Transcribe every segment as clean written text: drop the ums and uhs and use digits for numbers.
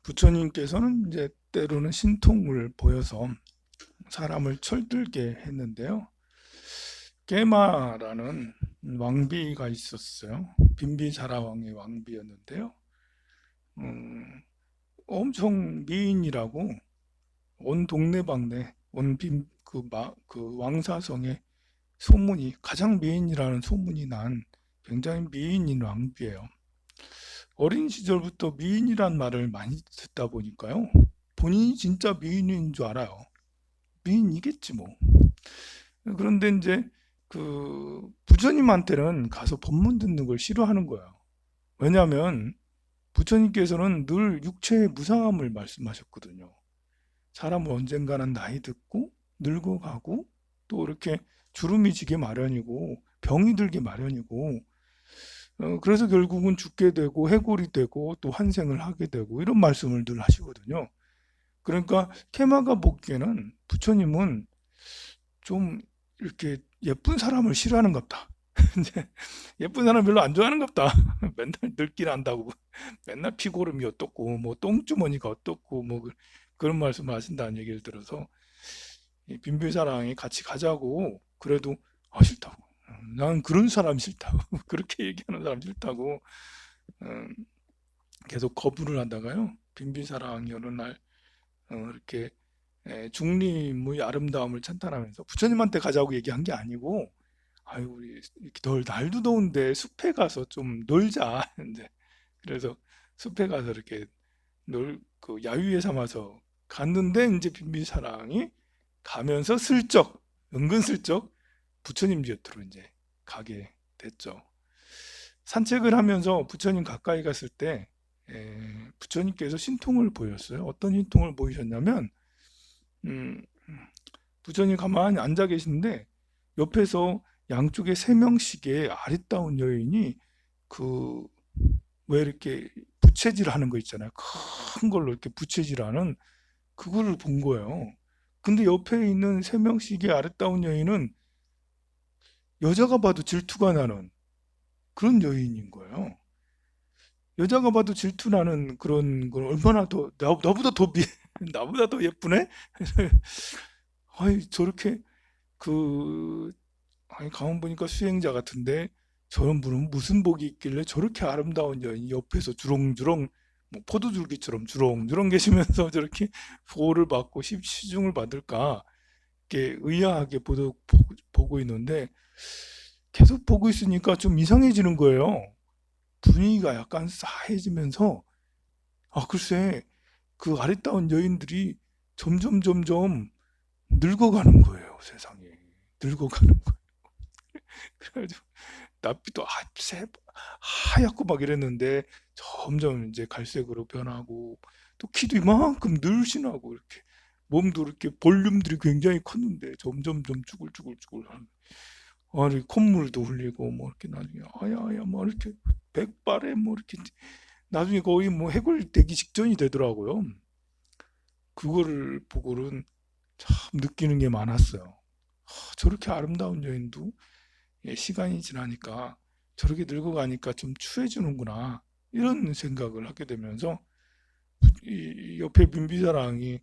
부처님께서는 이제 때로는 신통을 보여서 사람을 철들게 했는데요. 게마라는 왕비가 있었어요. 빈비사라 왕의 왕비였는데요. 음, 엄청 미인이라고 온 동네방네 그 왕사성에 소문이 가장 미인이라는 소문이 난 굉장히 미인인 왕비예요. 어린 시절부터 미인이란 말을 많이 듣다 보니까요. 본인이 진짜 미인인 줄 알아요. 미인이겠지 뭐. 그런데 이제 그 부처님한테는 가서 법문 듣는 걸 싫어하는 거예요. 왜냐하면 부처님께서는 늘 육체의 무상함을 말씀하셨거든요. 사람은 언젠가는 나이 듣고 늙어가고 또 이렇게 주름이 지게 마련이고 병이 들게 마련이고 그래서 결국은 죽게 되고 해골이 되고 또 환생을 하게 되고 이런 말씀을 늘 하시거든요. 그러니까 케마가 보기에는 부처님은 좀 이렇게 예쁜 사람을 싫어하는갑다. 이제 예쁜 사람 별로 안 좋아하는갑다. 맨날 늙긴 한다고, 맨날 피고름이 어떻고, 뭐 똥주머니가 어떻고, 뭐 그런 말씀을 하신다는 얘기를 들어서 빈비사랑이 같이 가자고 그래도 싫다고. 난 그런 사람 싫다고. 그렇게 얘기하는 사람 싫다고 음, 계속 거부를 하다가요. 빈비사랑이 어느 날 이렇게 중림의 아름다움을 찬탄하면서 부처님한테 가자고 얘기한 게 아니고 아유 우리 이렇게 날도 더운데 숲에 가서 좀 놀자. 이제 그래서 숲에 가서 이렇게 그 야유회 삼아서 갔는데 이제 빈비사랑이 가면서 슬쩍 은근슬쩍 부처님 곁으로 이제 가게 됐죠. 산책을 하면서 부처님 가까이 갔을 때 부처님께서 신통을 보였어요. 어떤 신통을 보이셨냐면 음, 부처님 가만히 앉아 계신데 옆에서 양쪽에 세 명씩의 아리따운 여인이 그 왜 이렇게 부채질 하는 거 있잖아요. 큰 걸로 이렇게 부채질하는 그거를 본 거예요. 근데 옆에 있는 세 명씩의 아리따운 여인은 여자가 봐도 질투가 나는 그런 여인인 거예요. 여자가 봐도 질투나는 그런 걸 얼마나 더 나보다 더 나보다 더 예쁘네? 아이 저렇게 그 아니 가만 보니까 수행자 같은데 저런 분은 무슨 복이 있길래 저렇게 아름다운 여인이 옆에서 주렁주렁 뭐 포도줄기처럼 주렁주렁 계시면서 저렇게 보호를 받고 시중을 받을까 이렇게 의아하게 보고 있는데 계속 보고 있으니까 좀 이상해지는 거예요. 분위기가 약간 싸해지면서 글쎄 그 아리따운 여인들이 점점 늙어가는 거예요, 세상에. 늙어가는 거예요. 그래가지고 낯빛도 하얗고 막 이랬는데 점점 이제 갈색으로 변하고 또 키도 이만큼 늘씬하고 이렇게 몸도 이렇게 볼륨들이 굉장히 컸는데 점점 좀 쭈글쭈글쭈글 하는 아니 콧물도 흘리고 뭐 이렇게 나중에 아야아야 뭐 이렇게 백발에 뭐 이렇게 나중에 거의 뭐 해골되기 직전이 되더라고요. 그거를 보고는 참 느끼는 게 많았어요. 저렇게 아름다운 여인도 시간이 지나니까 저렇게 늙어가니까 좀 추해지는구나 이런 생각을 하게 되면서 이 옆에 민비사랑이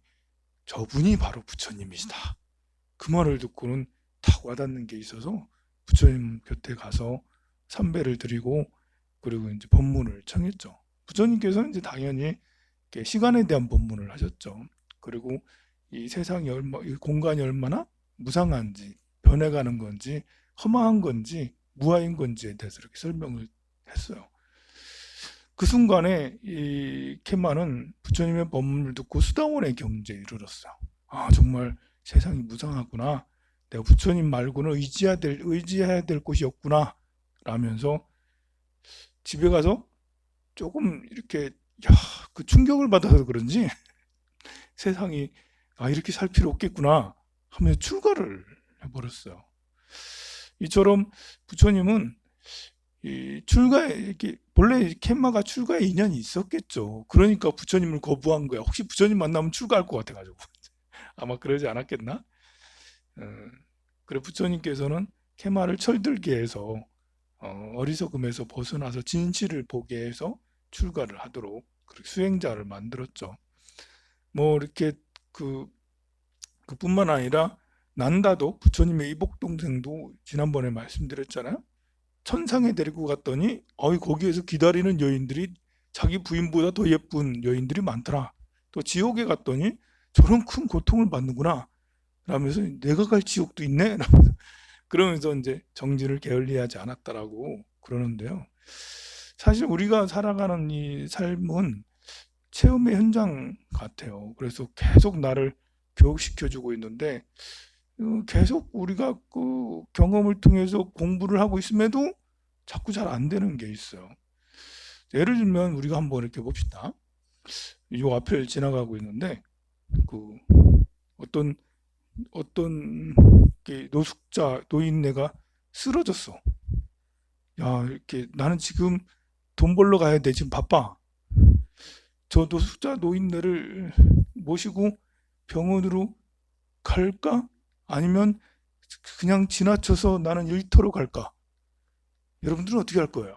저분이 바로 부처님이시다. 그 말을 듣고는 탁 와닿는 게 있어서 부처님 곁에 가서 삼배를 드리고 그리고 이제 법문을 청했죠. 부처님께서는 이제 당연히 시간에 대한 법문을 하셨죠. 그리고 이 세상이 이 공간이 얼마나 무상한지, 변해가는 건지, 허망한 건지, 무아인 건지에 대해서 이렇게 설명을 했어요. 그 순간에 이 케마는 부처님의 법문을 듣고 수다원의 경지에 이르렀어요. 정말 세상이 무상하구나. 내가 부처님 말고는 의지해야 될 곳이 없구나. 라면서 집에 가서 조금 이렇게 그 충격을 받아서 그런지 세상이 이렇게 살 필요 없겠구나 하며 출가를 해버렸어요. 이처럼 부처님은 이 출가에 이렇게 본래 캔마가 출가에 인연이 있었겠죠. 그러니까 부처님을 거부한 거야. 혹시 부처님 만나면 출가할 것 같아가지고 아마 그러지 않았겠나? 어, 그래 부처님께서는 케마를 철들게 해서 어리석음에서 벗어나서 진실을 보게 해서 출가를 하도록 수행자를 만들었죠. 뭐 이렇게 그 그뿐만 아니라 난다도 부처님의 이복 동생도 지난번에 말씀드렸잖아요. 천상에 데리고 갔더니 거기에서 기다리는 여인들이 자기 부인보다 더 예쁜 여인들이 많더라. 또 지옥에 갔더니 저런 큰 고통을 받는구나. 라면서 내가 갈 지옥도 있네. 그러면서 이제 정진을 게을리하지 않았다라고 그러는데요. 사실 우리가 살아가는 이 삶은 체험의 현장 같아요. 그래서 계속 나를 교육시켜주고 있는데 계속 우리가 그 경험을 통해서 공부를 하고 있음에도 자꾸 잘 안 되는 게 있어요. 예를 들면 우리가 한번 이렇게 봅시다. 이 앞을 지나가고 있는데 그 어떤 노숙자 노인네가 쓰러졌어. 야, 이렇게 나는 지금 돈 벌러 가야 돼. 지금 바빠. 저 노숙자 노인네를 모시고 병원으로 갈까? 아니면 그냥 지나쳐서 나는 일터로 갈까? 여러분들은 어떻게 할 거예요?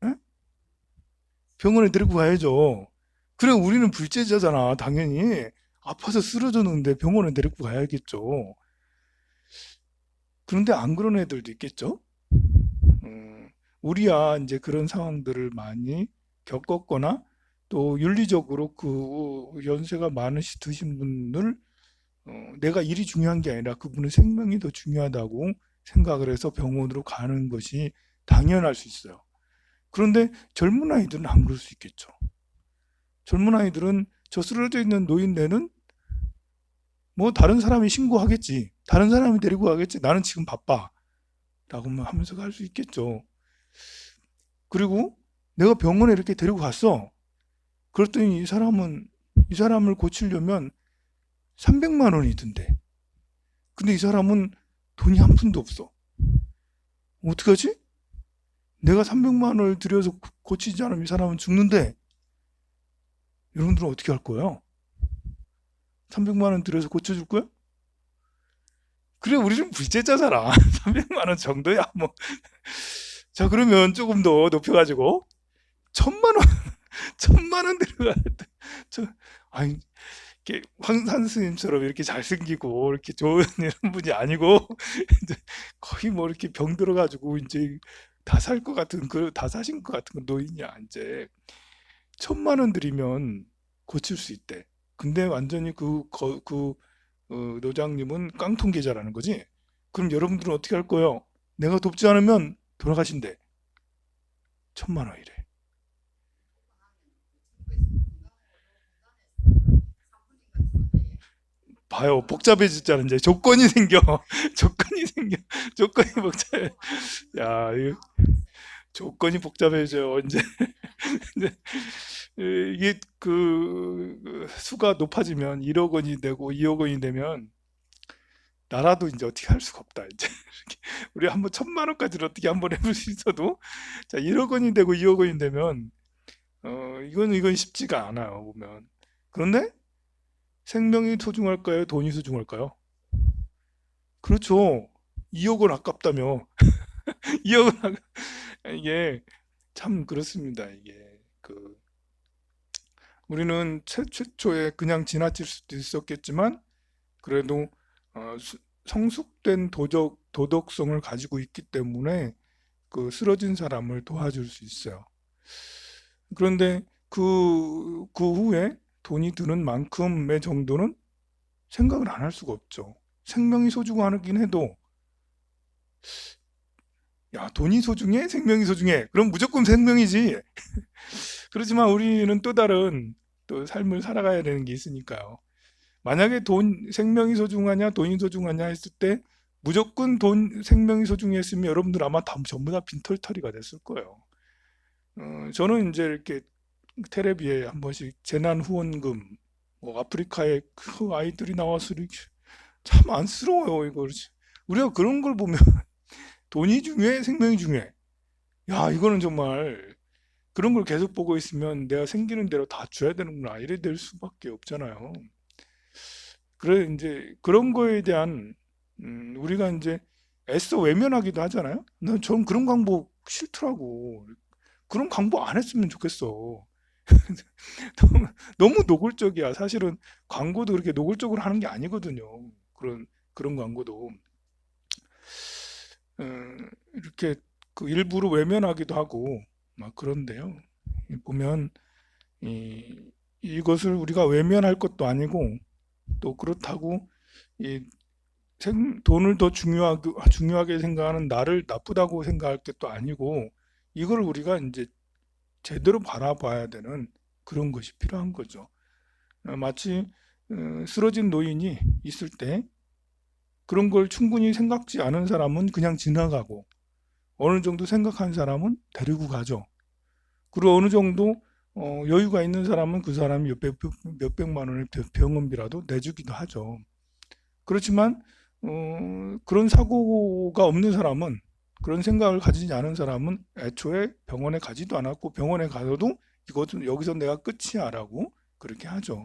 에? 병원에 데리고 가야죠. 그래, 우리는 불제자잖아. 당연히 아파서 쓰러졌는데 병원에 데리고 가야겠죠. 그런데 안 그런 애들도 있겠죠. 우리야 이제 그런 상황들을 많이 겪었거나 또 윤리적으로 그 연세가 많으신 분을 내가 일이 중요한 게 아니라 그분의 생명이 더 중요하다고 생각을 해서 병원으로 가는 것이 당연할 수 있어요. 그런데 젊은 아이들은 안 그럴 수 있겠죠. 젊은 아이들은 저 쓰러져 있는 노인네는 뭐 다른 사람이 신고하겠지. 다른 사람이 데리고 가겠지. 나는 지금 바빠. 라고만 하면서 갈 수 있겠죠. 그리고 내가 병원에 이렇게 데리고 갔어. 그랬더니 이 사람을 고치려면 300만 원이 든대. 근데 이 사람은 돈이 한 푼도 없어. 어떡하지? 내가 300만 원을 들여서 고치지 않으면 이 사람은 죽는데 여러분들은 어떻게 할 거예요? 300만 원 들여서 고쳐줄 거야? 그래, 우리는 불제자잖아. 300만 원 정도야 뭐. 자, 그러면 조금 더 높여가지고 1000만 원, 1000만 원 들어가야 돼. 저, 아니, 이렇게 황산 스님처럼 이렇게 잘생기고 이렇게 좋은 이런 분이 아니고 이제 거의 뭐 이렇게 병 들어가지고 이제 다 살 것 같은 다 사신 것 같은 노인이야 이제 1000만 원 들이면 고칠 수 있대. 근데 완전히 노장님은 깡통 계좌라는 거지. 그럼 여러분들은 어떻게 할 거예요? 내가 돕지 않으면 돌아가신대. 1000만 원이래. 봐요. 복잡해지잖아. 이제 조건이 생겨. 조건이 생겨. 조건이 복잡해. 야, 조건이 복잡해져. 이제 이게 그 수가 높아지면 1억 원이 되고 2억 원이 되면 나라도 이제 어떻게 할 수가 없다. 이제 우리 한번 1000만 원까지는 어떻게 한번 해볼 수 있어도 자 1억 원이 되고 2억 원이 되면 이건 쉽지가 않아요 보면. 그런데 생명이 소중할까요? 돈이 소중할까요? 그렇죠. 2억 원 아깝다며. 2억 원 이게 참 그렇습니다. 이게 그 우리는 최초에 그냥 지나칠 수도 있었겠지만 그래도 성숙된 도덕성을 가지고 있기 때문에 그 쓰러진 사람을 도와줄 수 있어요. 그런데 그 후에 돈이 드는 만큼의 정도는 생각을 안 할 수가 없죠. 생명이 소중하긴 해도 야, 돈이 소중해? 생명이 소중해? 그럼 무조건 생명이지. 그렇지만 우리는 또 다른 또 삶을 살아가야 되는 게 있으니까요. 만약에 생명이 소중하냐, 돈이 소중하냐 했을 때 무조건 생명이 소중했으면 여러분들 아마 전부 다 빈털터리가 됐을 거예요. 저는 이제 이렇게 테레비에 한 번씩 재난 후원금, 뭐 아프리카에 그 아이들이 나와서 이렇게 참 안쓰러워요, 이거. 우리가 그런 걸 보면 돈이 중요해, 생명이 중요해. 야, 이거는 정말 그런 걸 계속 보고 있으면 내가 생기는 대로 다 줘야 되는구나. 이래 될 수밖에 없잖아요. 그래, 이제 그런 거에 대한, 우리가 이제 애써 외면하기도 하잖아요. 난 전 그런 광고 싫더라고. 그런 광고 안 했으면 좋겠어. 너무, 너무 노골적이야. 사실은 광고도 그렇게 노골적으로 하는 게 아니거든요. 그런 광고도 어, 이렇게 그 일부러 외면하기도 하고 막 그런데요. 보면 이, 이것을 우리가 외면할 것도 아니고 또 그렇다고 이 돈을 더 중요하게 생각하는 나를 나쁘다고 생각할 게 또 아니고 이걸 우리가 이제 제대로 바라봐야 되는 그런 것이 필요한 거죠. 마치 쓰러진 노인이 있을 때 그런 걸 충분히 생각지 않은 사람은 그냥 지나가고 어느 정도 생각한 사람은 데리고 가죠. 그리고 어느 정도 여유가 있는 사람은 그 사람이 몇백만 원의 병원비라도 내주기도 하죠. 그렇지만 그런 사고가 없는 사람은 그런 생각을 가지지 않은 사람은 애초에 병원에 가지도 않았고 병원에 가서도 이것은 여기서 내가 끝이야라고 그렇게 하죠.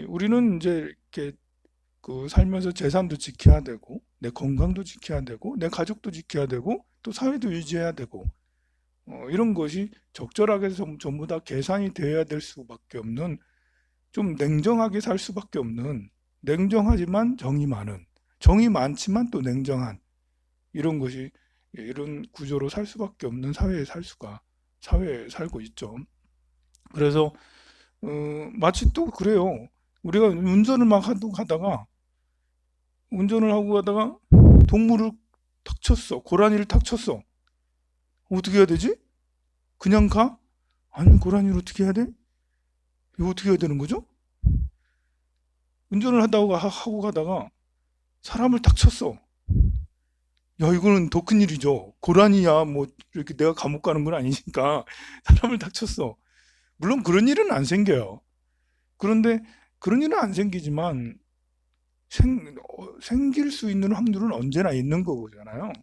우리는 이제 이렇게 그 살면서 재산도 지켜야 되고 내 건강도 지켜야 되고 내 가족도 지켜야 되고 또 사회도 유지해야 되고 이런 것이 적절하게 전부 다 계산이 되어야 될 수밖에 없는 좀 냉정하게 살 수밖에 없는 냉정하지만 정이 많지만 또 냉정한 이런 것이 이런 구조로 살 수밖에 없는 사회에 살고 있죠. 그래서 마치 또 그래요. 우리가 가다가 운전을 하고 가다가 동물을 탁 쳤어. 고라니를 탁 쳤어. 어떻게 해야 되지? 그냥 가? 아니, 고라니를 어떻게 해야 돼? 이거 어떻게 해야 되는 거죠? 운전을 하고 가다가 사람을 탁 쳤어. 야, 이거는 더 큰 일이죠. 고라니야, 뭐, 이렇게 내가 감옥 가는 건 아니니까 사람을 탁 쳤어. 물론 그런 일은 안 생겨요. 그런데 그런 일은 안 생기지만 생길 수 있는 확률은 언제나 있는 거잖아요.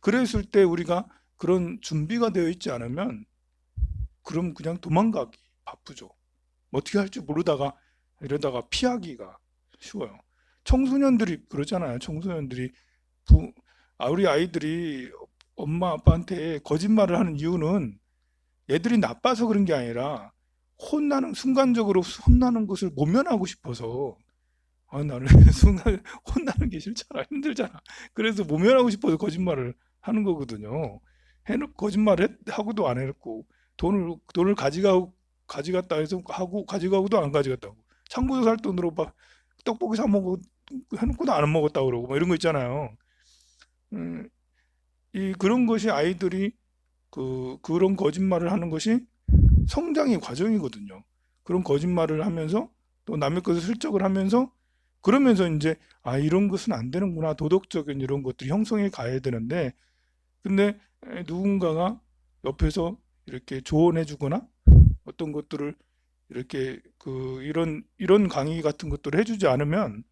그랬을 때 우리가 그런 준비가 되어 있지 않으면 그럼 그냥 도망가기 바쁘죠. 어떻게 할지 모르다가 이러다가 피하기가 쉬워요. 청소년들이 그러잖아요. 청소년들이 부, 우리 아이들이 엄마 아빠한테 거짓말을 하는 이유는 애들이 나빠서 그런 게 아니라 순간적으로 혼나는 것을 모면하고 싶어서 나는 순간 혼나는 게 싫잖아. 힘들잖아. 그래서 모면하고 싶어서 거짓말을 하는 거거든요. 하고도 안 해놓고 돈을 가져갔다 해서 하고 가져가고도 안 가져갔다고. 창고에서 살 돈으로 막 떡볶이 사 먹고 해놓고도 안 먹었다 그러고 뭐 이런 거 있잖아요. 음, 그런 것이 아이들이 그런 거짓말을 하는 것이 성장의 과정이거든요. 그런 거짓말을 하면서 또 남의 것을 슬쩍을 하면서 그러면서 이제 이런 것은 안 되는구나 도덕적인 이런 것들이 형성해 가야 되는데 근데 누군가가 옆에서 이렇게 조언해 주거나 어떤 것들을 이렇게 이런 강의 같은 것들을 해주지 않으면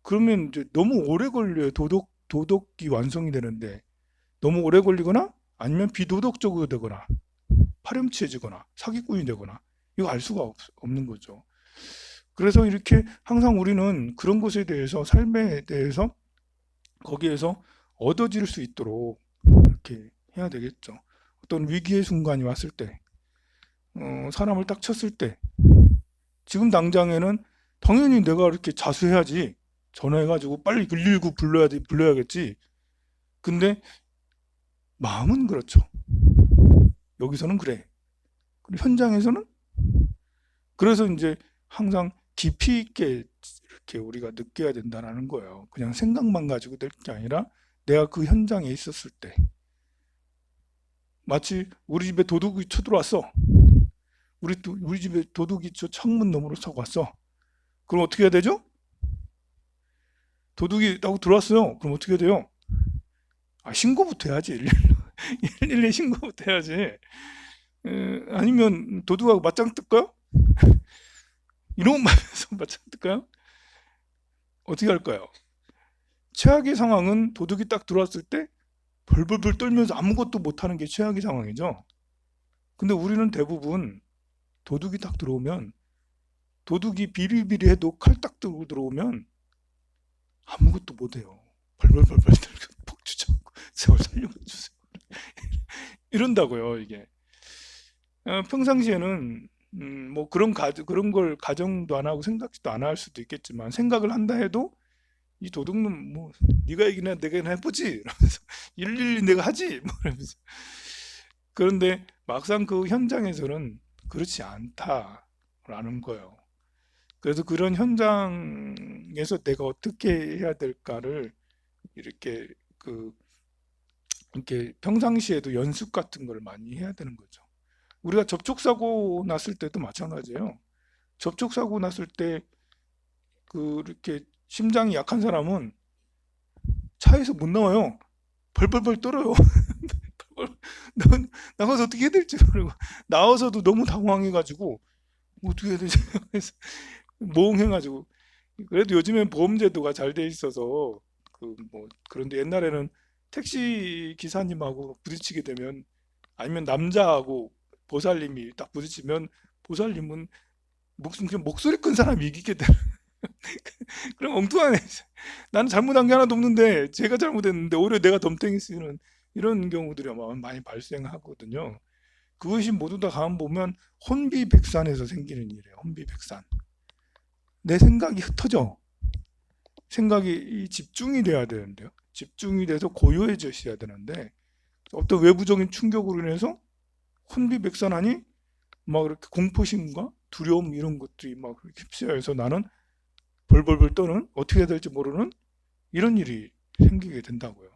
그러면 이제 너무 오래 걸려요. 도덕이 완성이 되는데 너무 오래 걸리거나 아니면 비도덕적으로 되거나 파렴치해지거나 사기꾼이 되거나 이거 알 수가 없는 거죠. 그래서 이렇게 항상 우리는 그런 것에 대해서 삶에 대해서 거기에서 얻어질 수 있도록 이렇게 해야 되겠죠. 어떤 위기의 순간이 왔을 때, 사람을 딱 쳤을 때, 지금 당장에는 당연히 내가 이렇게 자수해야지. 전화해가지고 빨리 119 불러야겠지. 근데 마음은 그렇죠. 여기서는 그래. 그리고 현장에서는 그래서 이제 항상 깊이 있게 이렇게 우리가 느껴야 된다는 거예요. 그냥 생각만 가지고 될 게 아니라 내가 그 현장에 있었을 때 마치 우리 집에 도둑이 쳐들어왔어. 우리 집에 도둑이 저 창문 너머로 차고 왔어. 그럼 어떻게 해야 되죠? 도둑이 하고 들어왔어요. 그럼 어떻게 해야 돼요? 신고부터 해야지. 112 신고부터 해야지. 아니면 도둑하고 맞짱 뜰까요? 이런 말에서 맞짱 뜰까요? 어떻게 할까요? 최악의 상황은 도둑이 딱 들어왔을 때 벌벌벌 떨면서 아무것도 못하는 게 최악의 상황이죠. 근데 우리는 대부분 도둑이 딱 들어오면 도둑이 비리비리해도 칼 딱 들고 들어오면 아무것도 못해요. 벌벌벌벌 떨고 폭주죠. 제발 살려주세요. 이런다고요, 이게. 평상시에는 뭐 그런 걸 가정도 안 하고 생각도 안 할 수도 있겠지만 생각을 한다 해도 이 도둑놈 뭐 네가 이기나 내가 이기나 해보지 이러면서 112 내가 하지 뭐 이러면서 그런데 막상 그 현장에서는 그렇지 않다라는 거예요. 그래서 그런 현장에서 내가 어떻게 해야 될까를 이렇게 그 이렇게 평상시에도 연습 같은 걸 많이 해야 되는 거죠. 우리가 접촉사고 났을 때도 마찬가지예요. 접촉사고 났을 때 그렇게 심장이 약한 사람은 차에서 못 나와요. 벌벌벌 떨어요. 나가서 어떻게 해야 될지 모르고 나와서도 너무 당황해가지고 뭐 어떻게 해야 되지? 그래서 몽해가지고 그래도 요즘엔 보험제도가 잘 돼 있어서 그 뭐 그런데 옛날에는 택시 기사님하고 부딪히게 되면 아니면 남자하고 보살님이 딱 부딪히면 보살님은 그냥 목소리 큰 사람이 이기게 되는 그런 엉뚱하네. 나는 잘못한 게 하나도 없는데 제가 잘못했는데 오히려 내가 덤탱이 쓰는 이런 경우들이 아마 많이 발생하거든요. 그것이 모두 다 가만 보면 혼비백산에서 생기는 일이에요. 혼비백산. 내 생각이 흩어져. 생각이 집중이 돼야 되는데요. 집중이 돼서 고요해져야 되는데 어떤 외부적인 충격으로 인해서 혼비백산하니 막 이렇게 공포심과 두려움 이런 것들이 막 휩싸여서 나는 벌벌벌 떠는 어떻게 해야 될지 모르는 이런 일이 생기게 된다고요.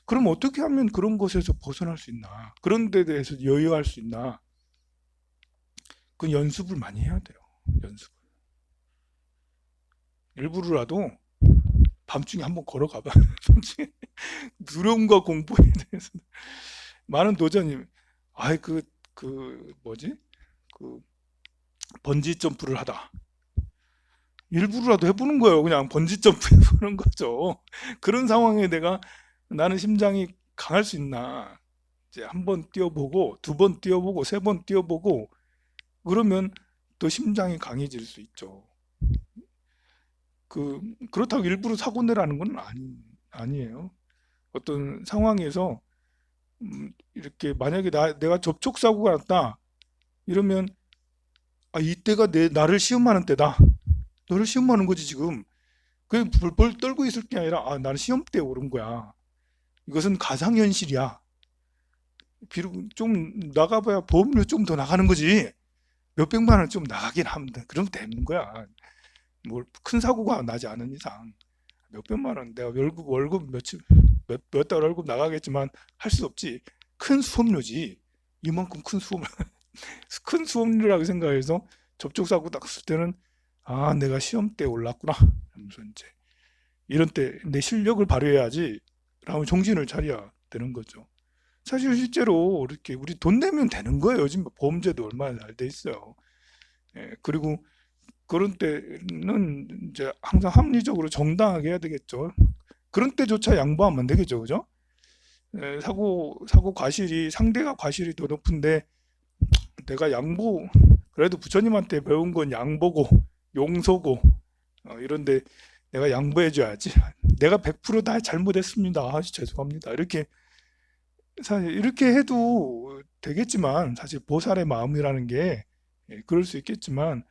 그럼 어떻게 하면 그런 것에서 벗어날 수 있나? 그런 데 대해서 여유할 수 있나? 그 연습을 많이 해야 돼요. 연습. 일부러라도 밤중에 한번 걸어가봐. 밤중에 두려움과 공포에 대해서 많은 도전이. 아이 뭐지? 그 번지 점프를 하다. 일부러라도 해보는 거예요. 그냥 번지 점프 해보는 거죠. 그런 상황에 나는 심장이 강할 수 있나? 이제 한 번 뛰어보고 두 번 뛰어보고 세 번 뛰어보고 그러면 또 심장이 강해질 수 있죠. 그렇다고 일부러 사고 내라는 건 아니에요. 어떤 상황에서 이렇게 만약에 내가 접촉 사고가 났다 이러면 이때가 나를 시험하는 때다. 너를 시험하는 거지 지금. 그 벌벌 떨고 있을 게 아니라 나는 시험 때 오른 거야. 이것은 가상현실이야. 비록 좀 나가봐야 보험료 좀 더 나가는 거지. 몇백만 원 좀 나가긴 하면 돼. 그러면 되는 거야. 뭘 큰 사고가 나지 않은 이상 몇백만 원 내가 월급 몇 달 월급 나가겠지만 할 수 없지. 큰 수업료지. 이만큼 큰 수업 큰 수업료라고 생각해서 접촉 사고 났을 때는 내가 시험 때 올랐구나. 하면서 이제 이런 때 내 실력을 발휘해야지. 라고 정신을 차려야 되는 거죠. 사실 실제로 이렇게 우리 돈 내면 되는 거예요. 요즘 보험제도 얼마나 잘 돼 있어요. 그리고 그런 때는 이제 항상 합리적으로 정당하게 해야 되겠죠. 그런 때조차 양보하면 안 되겠죠, 그죠? 사고 과실이 상대가 과실이 더 높은데 내가 그래도 부처님한테 배운 건 양보고 용서고 이런데 내가 양보해줘야지. 내가 100%다 잘못했습니다. 죄송합니다. 사실 이렇게 해도 되겠지만 사실 보살의 마음이라는 게 그럴 수 있겠지만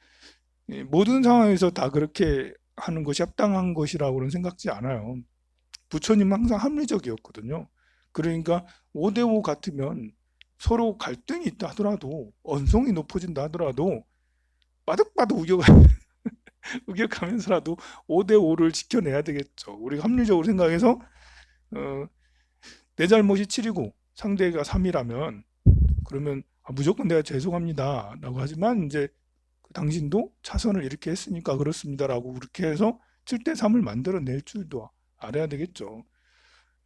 모든 상황에서 다 그렇게 하는 것이 합당한 것이라고는 생각지 않아요. 부처님은 항상 합리적이었거든요. 그러니까 5대5 같으면 서로 갈등이 있다 하더라도 언성이 높아진다 하더라도 바득바득 우겨가면서라도 5대5를 지켜내야 되겠죠. 우리가 합리적으로 생각해서 어, 내 잘못이 7이고 상대가 3이라면 그러면 무조건 내가 죄송합니다 라고 하지만 이제 당신도 차선을 이렇게 했으니까 그렇습니다라고 그렇게 해서 7대3을 만들어낼 줄도 알아야 되겠죠.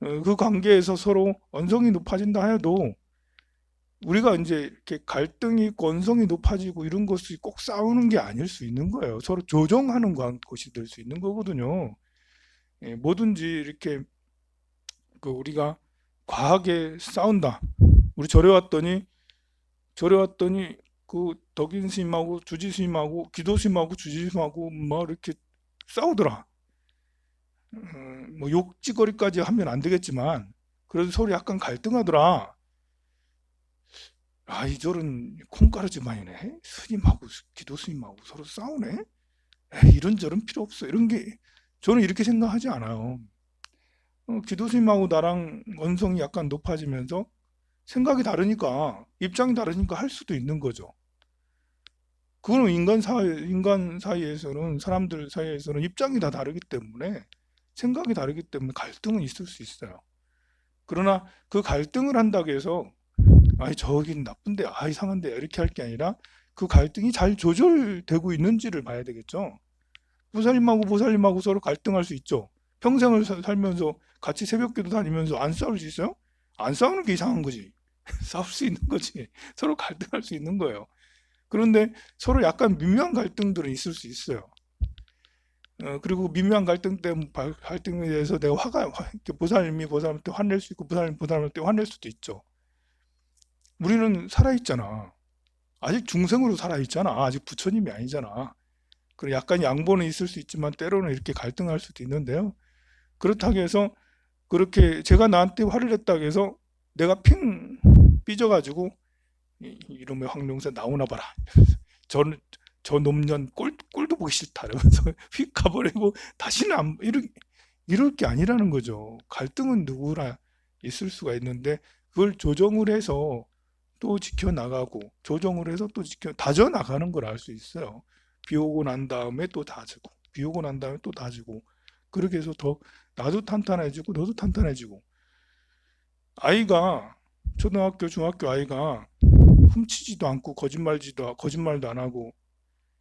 그 관계에서 서로 언성이 높아진다 해도 우리가 이제 이렇게 갈등이 있고 언성이 높아지고 이런 것이 꼭 싸우는 게 아닐 수 있는 거예요. 서로 조정하는 것이 될 수 있는 거거든요. 뭐든지 이렇게 우리가 과하게 싸운다. 우리 절에 왔더니 그 덕인 스님하고 주지 스님하고 기도 스님하고 주지 스님하고 막 이렇게 싸우더라. 뭐 욕지거리까지 하면 안 되겠지만 그래도 서로 약간 갈등하더라. 이절은 콩가루지만이네. 스님하고 기도 스님하고 서로 싸우네. 에이, 이런저런 필요 없어. 이런 게 저는 이렇게 생각하지 않아요. 기도 스님하고 나랑 언성이 약간 높아지면서 생각이 다르니까 입장이 다르니까 할 수도 있는 거죠. 그거는 인간 사이에서는 사람들 사이에서는 입장이 다 다르기 때문에 생각이 다르기 때문에 갈등은 있을 수 있어요. 그러나 그 갈등을 한다고 해서 저긴 나쁜데 이상한데 이렇게 할 게 아니라 그 갈등이 잘 조절되고 있는지를 봐야 되겠죠. 보살님하고 서로 갈등할 수 있죠. 평생을 살면서 같이 새벽기도 다니면서 안 싸울 수 있어요? 안 싸우는 게 이상한 거지. 싸울 수 있는 거지. 서로 갈등할 수 있는 거예요. 그런데 서로 약간 미묘한 갈등들은 있을 수 있어요. 그리고 미묘한 갈등에 대해서 내가 보살님이 보살님한테 화낼 수 있고 보살님한테 화낼 수도 있죠. 우리는 살아있잖아. 아직 중생으로 살아있잖아. 아직 부처님이 아니잖아. 그리고 약간 양보는 있을 수 있지만 때로는 이렇게 갈등할 수도 있는데요. 그렇다고 해서 그렇게 제가 나한테 화를 냈다고 해서 내가 핑 삐져가지고 이놈의 황룡사 나오나 봐라. 저는 저 놈년 꼴도 보기 싫다 이러면서 휙 가버리고 다시는 이럴 게 아니라는 거죠. 갈등은 누구나 있을 수가 있는데 그걸 조정을 해서 또 지켜나가고 조정을 해서 또 다져나가는 걸 알 수 있어요. 비 오고 난 다음에 또 다지고 비 오고 난 다음에 또 다지고 그렇게 해서 더 나도 탄탄해지고 너도 탄탄해지고 아이가 초등학교 중학교 아이가 훔치지도 않고 거짓말도 안 하고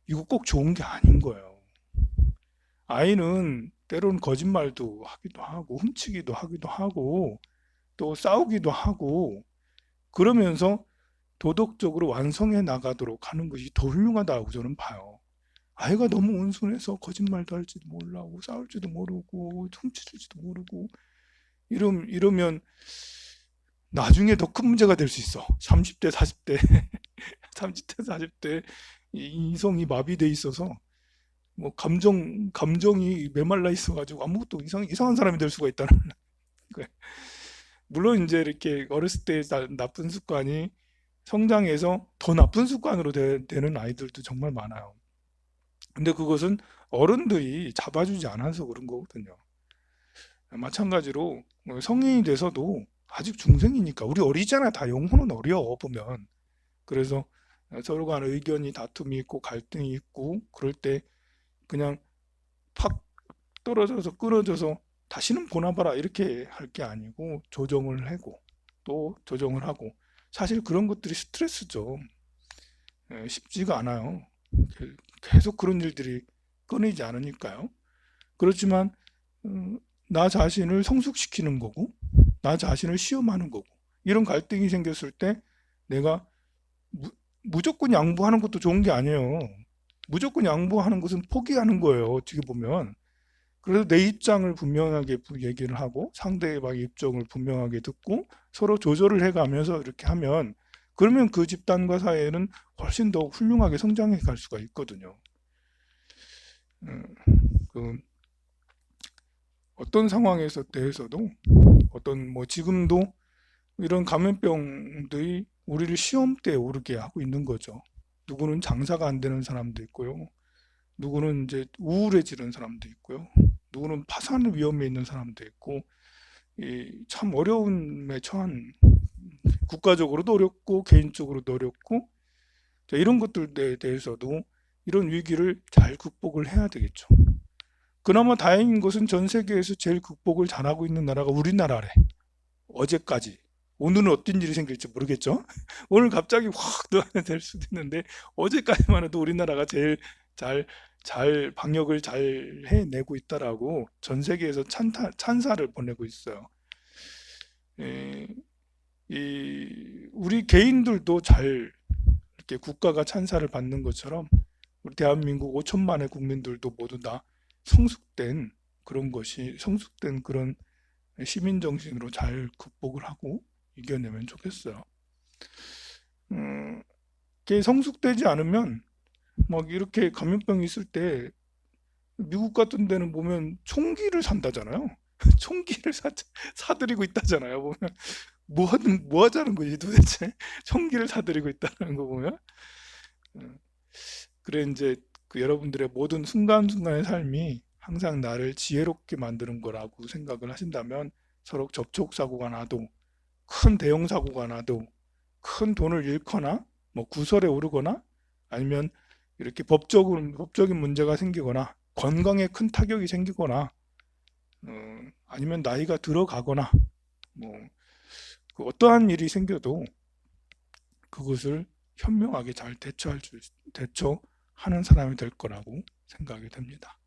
이거 꼭 좋은 게 아닌 거예요. 아이는 때로는 거짓말도 하기도 하고 훔치기도 하기도 하고 또 싸우기도 하고 그러면서 도덕적으로 완성해 나가도록 하는 것이 더 훌륭하다고 저는 봐요. 아이가 너무 온순해서 거짓말도 할지도 몰라고 싸울지도 모르고 훔칠지도 모르고 이러면 나중에 더 큰 문제가 될 수 있어. 30대, 40대, 30대, 40대 이성이 마비돼 있어서 뭐 감정이 메말라 있어가지고 아무것도 이상한 사람이 될 수가 있다는 거예요. 물론 이제 이렇게 어렸을 때 나쁜 습관이 성장해서 더 나쁜 습관으로 되는 아이들도 정말 많아요. 근데 그것은 어른들이 잡아주지 않아서 그런 거거든요. 마찬가지로 성인이 돼서도 아직 중생이니까 우리 어리잖아. 다 영혼은 어려 보면. 그래서 서로 간 의견이 다툼이 있고 갈등이 있고 그럴 때 그냥 팍 떨어져서 끊어져서 다시는 보나 봐라 이렇게 할 게 아니고 조정을 하고 또 조정을 하고 사실 그런 것들이 스트레스죠. 쉽지가 않아요. 계속 그런 일들이 끊이지 않으니까요. 그렇지만 나 자신을 성숙시키는 거고 나 자신을 시험하는 거고 이런 갈등이 생겼을 때 내가 무조건 양보하는 것도 좋은 게 아니에요. 무조건 양보하는 것은 포기하는 거예요. 어떻게 보면. 그래서 내 입장을 분명하게 얘기를 하고 상대방의 입장을 분명하게 듣고 서로 조절을 해가면서 이렇게 하면 그러면 그 집단과 사회는 훨씬 더 훌륭하게 성장해 갈 수가 있거든요. 그 어떤 상황에서 대해서도 어떤 뭐 지금도 이런 감염병들이 우리를 시험대에 오르게 하고 있는 거죠. 누구는 장사가 안 되는 사람도 있고요. 누구는 이제 우울해지는 사람도 있고요. 누구는 파산 위험에 있는 사람도 있고, 참 어려움에 처한 국가적으로도 어렵고 개인적으로도 어렵고 이런 것들에 대해서도 이런 위기를 잘 극복을 해야 되겠죠. 그나마 다행인 것은 전 세계에서 제일 극복을 잘하고 있는 나라가 우리나라래. 어제까지. 오늘은 어떤 일이 생길지 모르겠죠. 오늘 갑자기 확 될 수도 있는데 어제까지만 해도 우리나라가 제일 잘 방역을 잘 해내고 있다라고 전 세계에서 찬사를 보내고 있어요. 우리 개인들도 잘 이렇게 국가가 찬사를 받는 것처럼 우리 대한민국 5천만의 국민들도 모두 다 성숙된 그런 시민 정신으로 잘 극복을 하고 이겨내면 좋겠어요. 성숙되지 않으면 막 이렇게 감염병이 있을 때 미국 같은 데는 보면 총기를 산다잖아요. 총기를 사들이고 있다잖아요. 보면 뭐 하자는 거지 도대체? 총기를 사들이고 있다는 거 보면. 음, 그래 이제 그 여러분들의 모든 순간순간의 삶이 항상 나를 지혜롭게 만드는 거라고 생각을 하신다면 서로 접촉 사고가 나도 큰 대형 사고가 나도 큰 돈을 잃거나 뭐 구설에 오르거나 아니면 이렇게 법적인 문제가 생기거나 건강에 큰 타격이 생기거나 아니면 나이가 들어가거나 뭐 그 어떠한 일이 생겨도 그것을 현명하게 잘 대처하는 사람이 될 거라고 생각이 됩니다.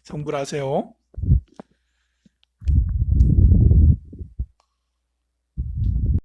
성불하세요.